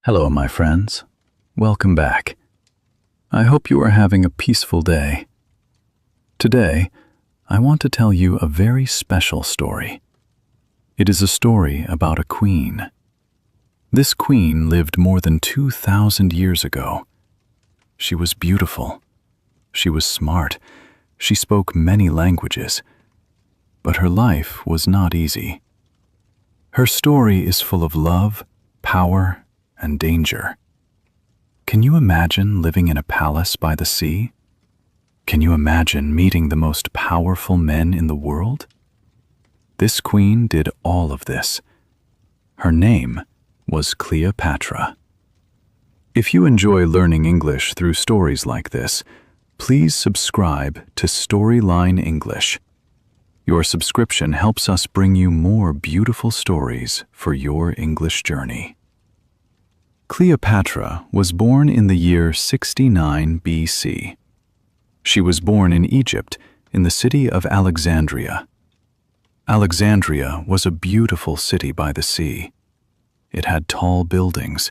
Hello, my friends. Welcome back. I hope you are having a peaceful day. Today, I want to tell you a very special story. It is a story about a queen. This queen lived more than 2,000 years ago. She was beautiful. She was smart. She spoke many languages. But her life was not easy. Her story is full of love, power, and danger. Can you imagine living in a palace by the sea? Can you imagine meeting the most powerful men in the world? This queen did all of this. Her name was Cleopatra. If you enjoy learning English through stories like this, please subscribe to Storyline English. Your subscription helps us bring you more beautiful stories for your English journey. Cleopatra was born in the year 69 BC. She was born in Egypt, in the city of Alexandria. Alexandria was a beautiful city by the sea. It had tall buildings.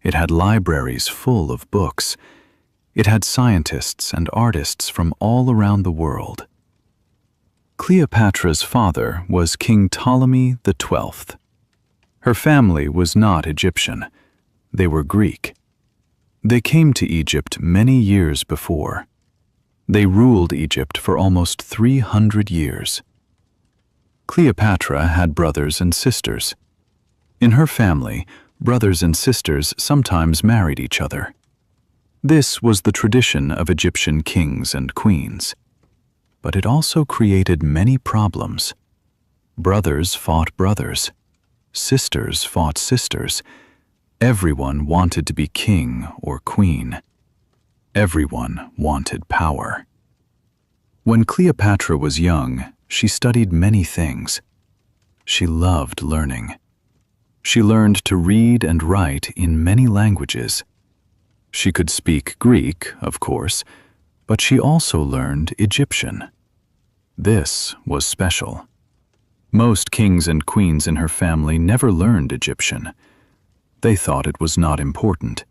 It had libraries full of books. It had scientists and artists from all around the world. Cleopatra's father was King Ptolemy XII. Her family was not Egyptian. They were Greek. They came to Egypt many years before. They ruled Egypt for almost 300 years. Cleopatra had brothers and sisters. In her family, brothers and sisters sometimes married each other. This was the tradition of Egyptian kings and queens. But it also created many problems. Brothers fought brothers. Sisters fought sisters. Everyone wanted to be king or queen. Everyone wanted power. When Cleopatra was young, she studied many things. She loved learning. She learned to read and write in many languages. She could speak Greek, of course, but she also learned Egyptian. This was special. Most kings and queens in her family never learned Egyptian. They thought it was not important.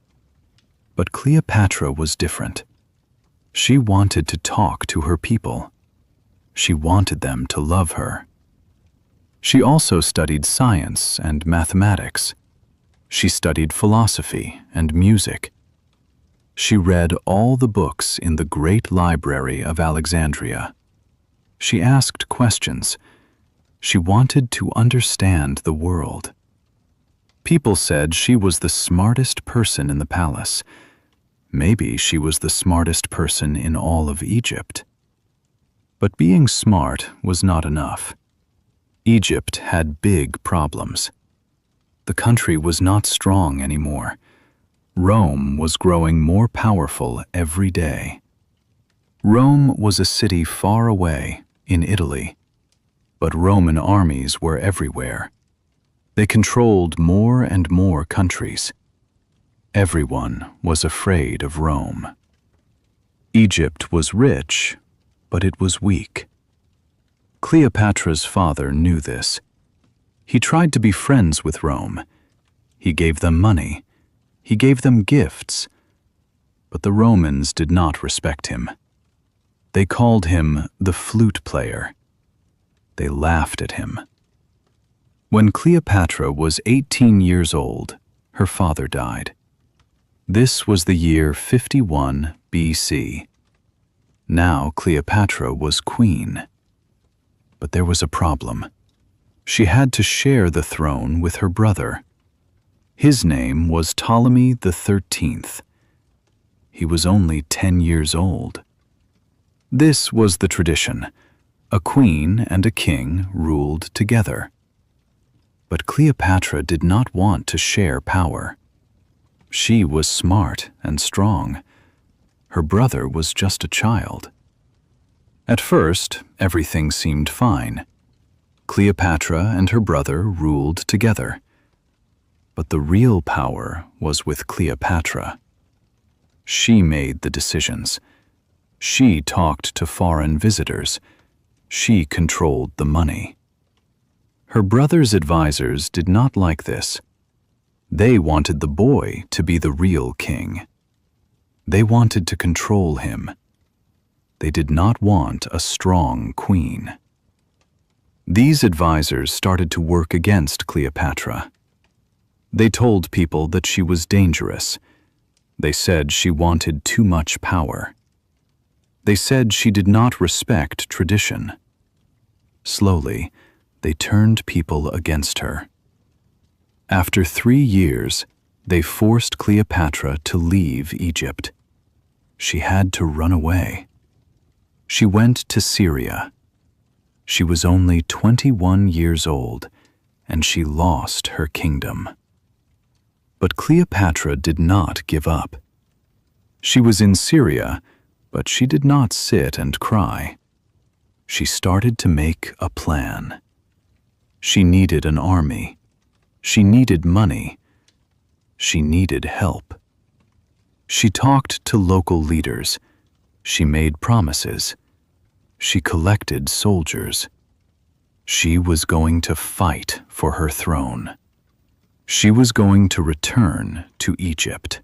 But Cleopatra was different. She wanted to talk to her people. She wanted them to love her. She also studied science and mathematics. She studied philosophy and music. She read all the books in the great library of Alexandria. She asked questions. She wanted to understand the world. People said she was the smartest person in the palace. Maybe she was the smartest person in all of Egypt. But being smart was not enough. Egypt had big problems. The country was not strong anymore. Rome was growing more powerful every day. Rome was a city far away in Italy, but Roman armies were everywhere. They controlled more and more countries. Everyone was afraid of Rome. Egypt was rich, but it was weak. Cleopatra's father knew this. He tried to be friends with Rome. He gave them money. He gave them gifts. But the Romans did not respect him. They called him the flute player. They laughed at him. When Cleopatra was 18 years old, her father died. This was the year 51 BC. Now Cleopatra was queen. But there was a problem. She had to share the throne with her brother. His name was Ptolemy XIII. He was only 10 years old. This was the tradition. A queen and a king ruled together. But Cleopatra did not want to share power. She was smart and strong. Her brother was just a child. At first, everything seemed fine. Cleopatra and her brother ruled together. But the real power was with Cleopatra. She made the decisions. She talked to foreign visitors. She controlled the money. Her brother's advisors did not like this. They wanted the boy to be the real king. They wanted to control him. They did not want a strong queen. These advisors started to work against Cleopatra. They told people that she was dangerous. They said she wanted too much power. They said she did not respect tradition. Slowly, they turned people against her. After 3 years, they forced Cleopatra to leave Egypt. She had to run away. She went to Syria. She was only 21 years old, and she lost her kingdom. But Cleopatra did not give up. She was in Syria, but she did not sit and cry. She started to make a plan. She needed an army. She needed money. She needed help. She talked to local leaders. She made promises. She collected soldiers. She was going to fight for her throne. She was going to return to Egypt.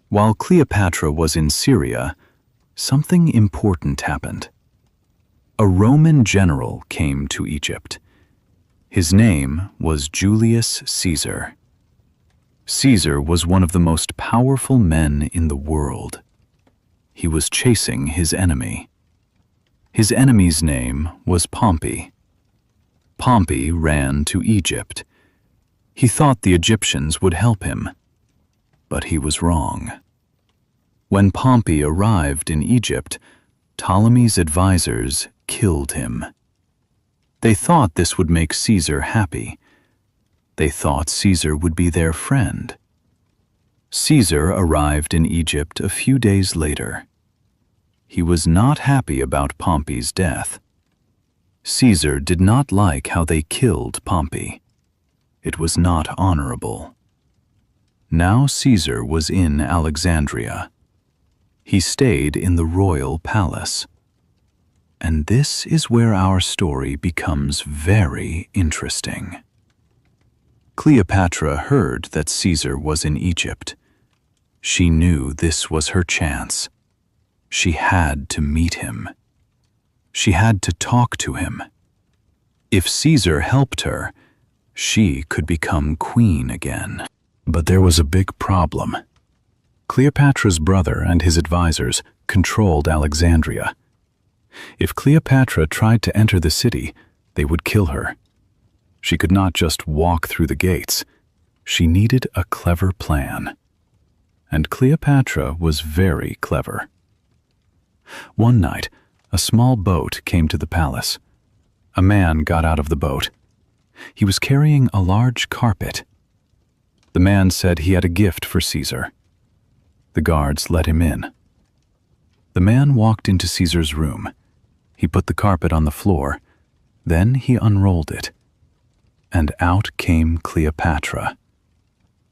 While Cleopatra was in Syria, something important happened. A Roman general came to Egypt. His name was Julius Caesar. Caesar was one of the most powerful men in the world. He was chasing his enemy. His enemy's name was Pompey. Pompey ran to Egypt. He thought the Egyptians would help him, but he was wrong. When Pompey arrived in Egypt, Ptolemy's advisors killed him. They thought this would make Caesar happy. They thought Caesar would be their friend. Caesar arrived in Egypt a few days later. He was not happy about Pompey's death. Caesar did not like how they killed Pompey. It was not honorable. Now Caesar was in Alexandria. He stayed in the royal palace. And this is where our story becomes very interesting. Cleopatra heard that Caesar was in Egypt. She knew this was her chance. She had to meet him. She had to talk to him. If Caesar helped her, she could become queen again. But there was a big problem. Cleopatra's brother and his advisors controlled Alexandria. If Cleopatra tried to enter the city, they would kill her. She could not just walk through the gates. She needed a clever plan. And Cleopatra was very clever. One night, a small boat came to the palace. A man got out of the boat. He was carrying a large carpet. The man said he had a gift for Caesar. The guards let him in. The man walked into Caesar's room. He put the carpet on the floor. Then he unrolled it. And out came Cleopatra.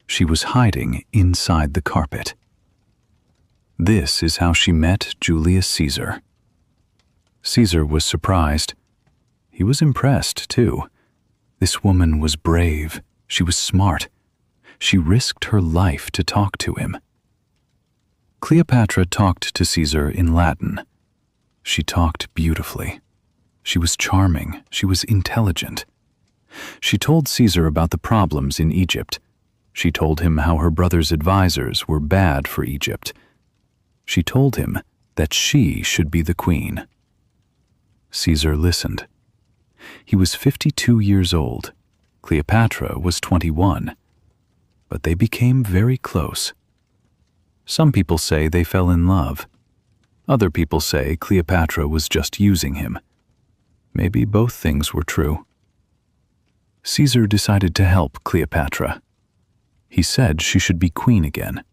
She was hiding inside the carpet. This is how she met Julius Caesar. Caesar was surprised. He was impressed, too. This woman was brave. She was smart. She risked her life to talk to him. Cleopatra talked to Caesar in Latin. She talked beautifully. She was charming. She was intelligent. She told Caesar about the problems in Egypt. She told him how her brother's advisors were bad for Egypt. She told him that she should be the queen. Caesar listened. He was 52 years old. Cleopatra was 21. But they became very close. Some people say they fell in love. Other people say Cleopatra was just using him. Maybe both things were true. Caesar decided to help Cleopatra. He said she should be queen again.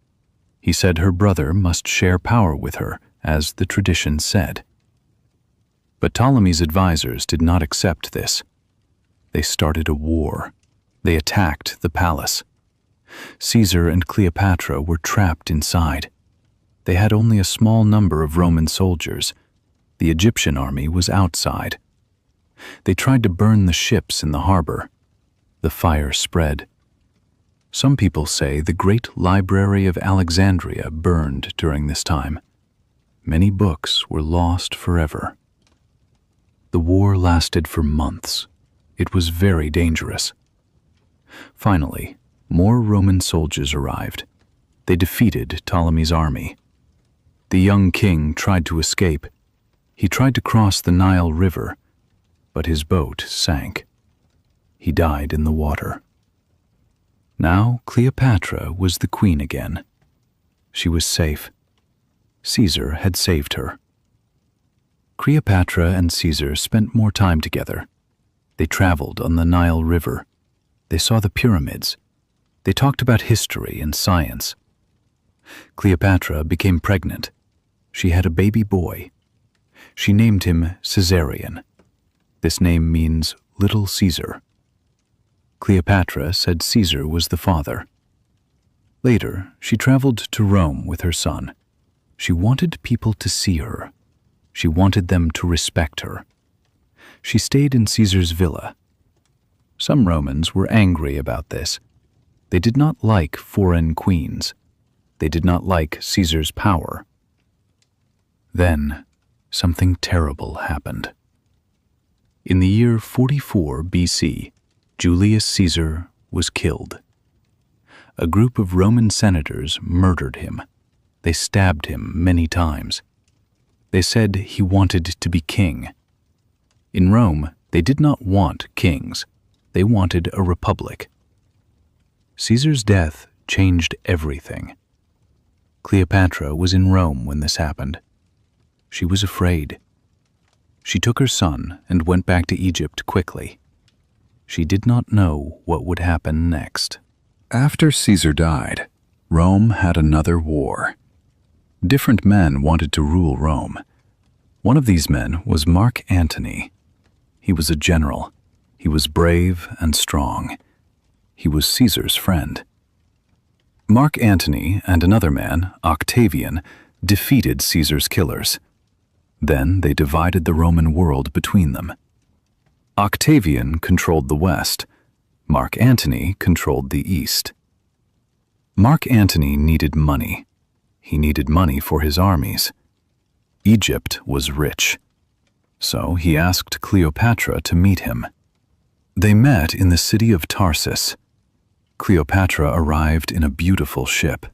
He said her brother must share power with her, as the tradition said. But Ptolemy's advisors did not accept this. They started a war. They attacked the palace. Caesar and Cleopatra were trapped inside. They had only a small number of Roman soldiers. The Egyptian army was outside. They tried to burn the ships in the harbor. The fire spread. Some people say the great library of Alexandria burned during this time. Many books were lost forever. The war lasted for months. It was very dangerous. Finally, more Roman soldiers arrived. They defeated Ptolemy's army. The young king tried to escape. He tried to cross the Nile River, but his boat sank. He died in the water. Now Cleopatra was the queen again. She was safe. Caesar had saved her. Cleopatra and Caesar spent more time together. They traveled on the Nile River. They saw the pyramids. They talked about history and science. Cleopatra became pregnant. She had a baby boy. She named him Caesarion. This name means Little Caesar. Cleopatra said Caesar was the father. Later, she traveled to Rome with her son. She wanted people to see her. She wanted them to respect her. She stayed in Caesar's villa. Some Romans were angry about this. They did not like foreign queens. They did not like Caesar's power. Then, something terrible happened. In the year 44 BC, Julius Caesar was killed. A group of Roman senators murdered him. They stabbed him many times. They said he wanted to be king. In Rome, they did not want kings. They wanted a republic. Caesar's death changed everything. Cleopatra was in Rome when this happened. She was afraid. She took her son and went back to Egypt quickly. She did not know what would happen next. After Caesar died, Rome had another war. Different men wanted to rule Rome. One of these men was Mark Antony. He was a general. He was brave and strong. He was Caesar's friend. Mark Antony and another man, Octavian, defeated Caesar's killers. Then they divided the Roman world between them. Octavian controlled the west. Mark Antony controlled the east. Mark Antony needed money. He needed money for his armies. Egypt was rich. So he asked Cleopatra to meet him. They met in the city of Tarsus. Cleopatra arrived in a beautiful ship.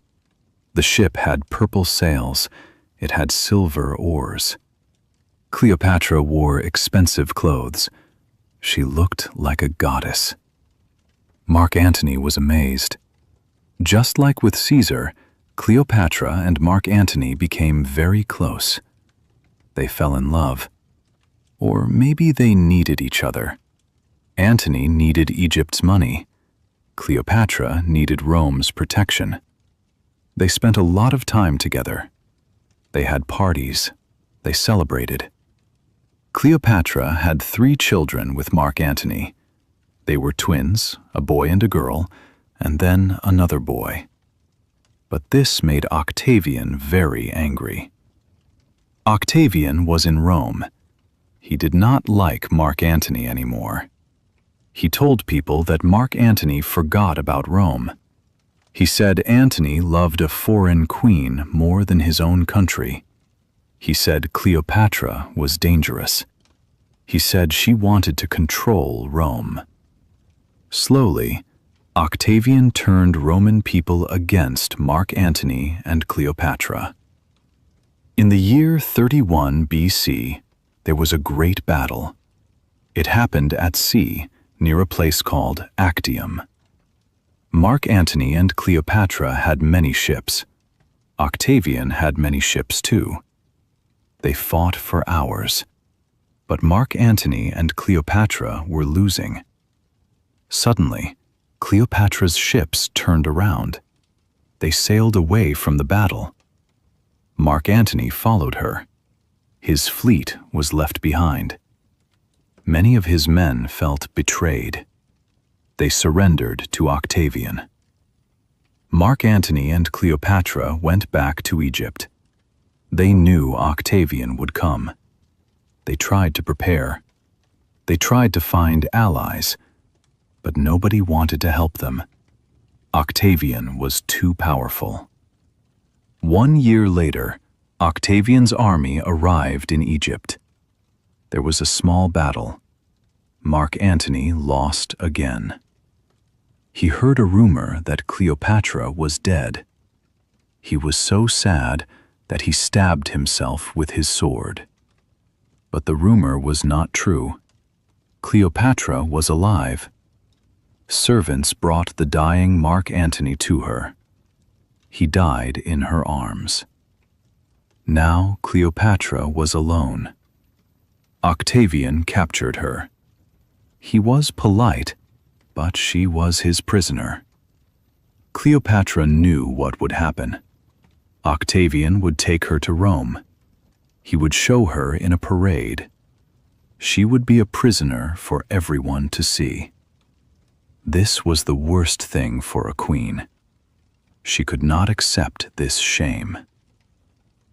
The ship had purple sails. It had silver oars. Cleopatra wore expensive clothes. She looked like a goddess. Mark Antony was amazed. Just like with Caesar, Cleopatra and Mark Antony became very close. They fell in love. Or maybe they needed each other. Antony needed Egypt's money. Cleopatra needed Rome's protection. They spent a lot of time together. They had parties. They celebrated. Cleopatra had 3 children with Mark Antony. They were twins, a boy and a girl, and then another boy. But this made Octavian very angry. Octavian was in Rome. He did not like Mark Antony anymore. He told people that Mark Antony forgot about Rome. He said Antony loved a foreign queen more than his own country. He said Cleopatra was dangerous. He said she wanted to control Rome. Slowly, Octavian turned Roman people against Mark Antony and Cleopatra. In the year 31 BC, there was a great battle. It happened at sea, near a place called Actium. Mark Antony and Cleopatra had many ships. Octavian had many ships too. They fought for hours. But Mark Antony and Cleopatra were losing. Suddenly, Cleopatra's ships turned around. They sailed away from the battle. Mark Antony followed her. His fleet was left behind. Many of his men felt betrayed. They surrendered to Octavian. Mark Antony and Cleopatra went back to Egypt. They knew Octavian would come. They tried to prepare. They tried to find allies, but nobody wanted to help them. Octavian was too powerful. 1 year later, Octavian's army arrived in Egypt. There was a small battle. Mark Antony lost again. He heard a rumor that Cleopatra was dead. He was so sad that he stabbed himself with his sword. But the rumor was not true. Cleopatra was alive. Servants brought the dying Mark Antony to her. He died in her arms. Now Cleopatra was alone. Octavian captured her. He was polite, but she was his prisoner. Cleopatra knew what would happen. Octavian would take her to Rome. He would show her in a parade. She would be a prisoner for everyone to see. This was the worst thing for a queen. She could not accept this shame.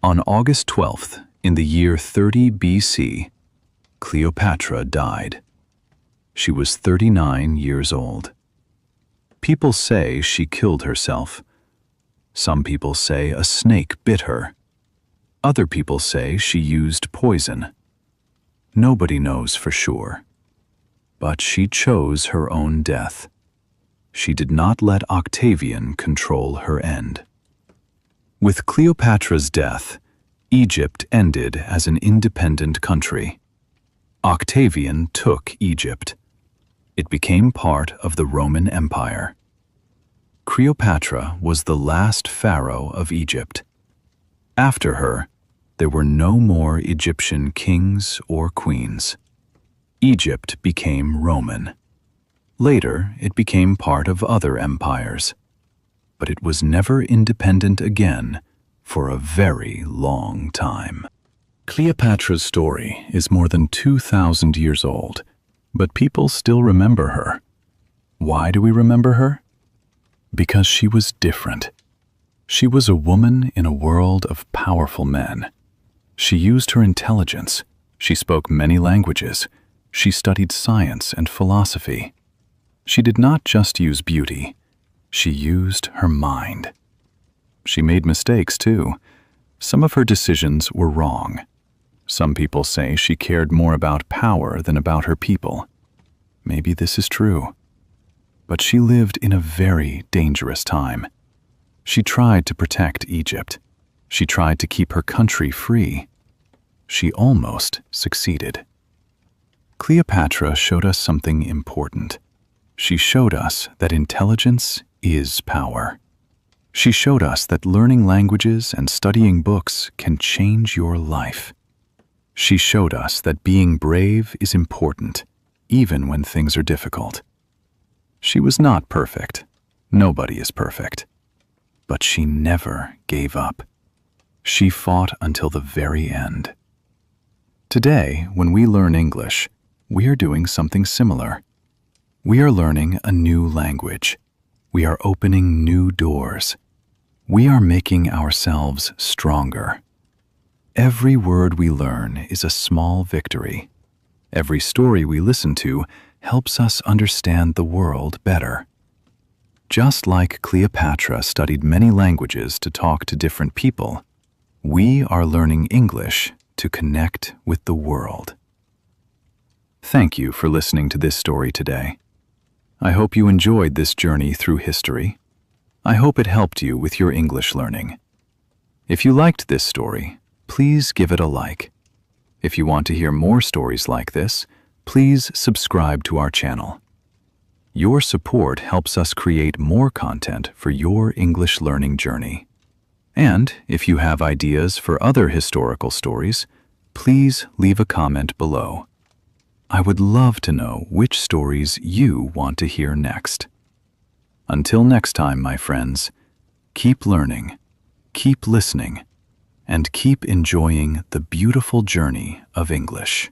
On August 12th, in the year 30 BC, Cleopatra died. She was 39 years old. People say she killed herself. Some people say a snake bit her. Other people say she used poison. Nobody knows for sure. But she chose her own death. She did not let Octavian control her end. With Cleopatra's death, Egypt ended as an independent country. Octavian took Egypt. It became part of the Roman Empire. Cleopatra was the last pharaoh of Egypt. After her, there were no more Egyptian kings or queens. Egypt became Roman. Later, it became part of other empires. But it was never independent again for a very long time. Cleopatra's story is more than 2,000 years old, but people still remember her. Why do we remember her? Because she was different. She was a woman in a world of powerful men. She used her intelligence. She spoke many languages. She studied science and philosophy. She did not just use beauty. She used her mind. She made mistakes, too. Some of her decisions were wrong. Some people say she cared more about power than about her people. Maybe this is true. But she lived in a very dangerous time. She tried to protect Egypt. She tried to keep her country free. She almost succeeded. Cleopatra showed us something important. She showed us that intelligence is power. She showed us that learning languages and studying books can change your life. She showed us that being brave is important, even when things are difficult. She was not perfect. Nobody is perfect. But she never gave up. She fought until the very end. Today, when we learn English, we are doing something similar. We are learning a new language. We are opening new doors. We are making ourselves stronger. Every word we learn is a small victory. Every story we listen to helps us understand the world better. Just like Cleopatra studied many languages to talk to different people, we are learning English to connect with the world. Thank you for listening to this story today. I hope you enjoyed this journey through history. I hope it helped you with your English learning. If you liked this story, please give it a like. If you want to hear more stories like this, please subscribe to our channel. Your support helps us create more content for your English learning journey. And if you have ideas for other historical stories, please leave a comment below. I would love to know which stories you want to hear next. Until next time, my friends, keep learning, keep listening, and keep enjoying the beautiful journey of English.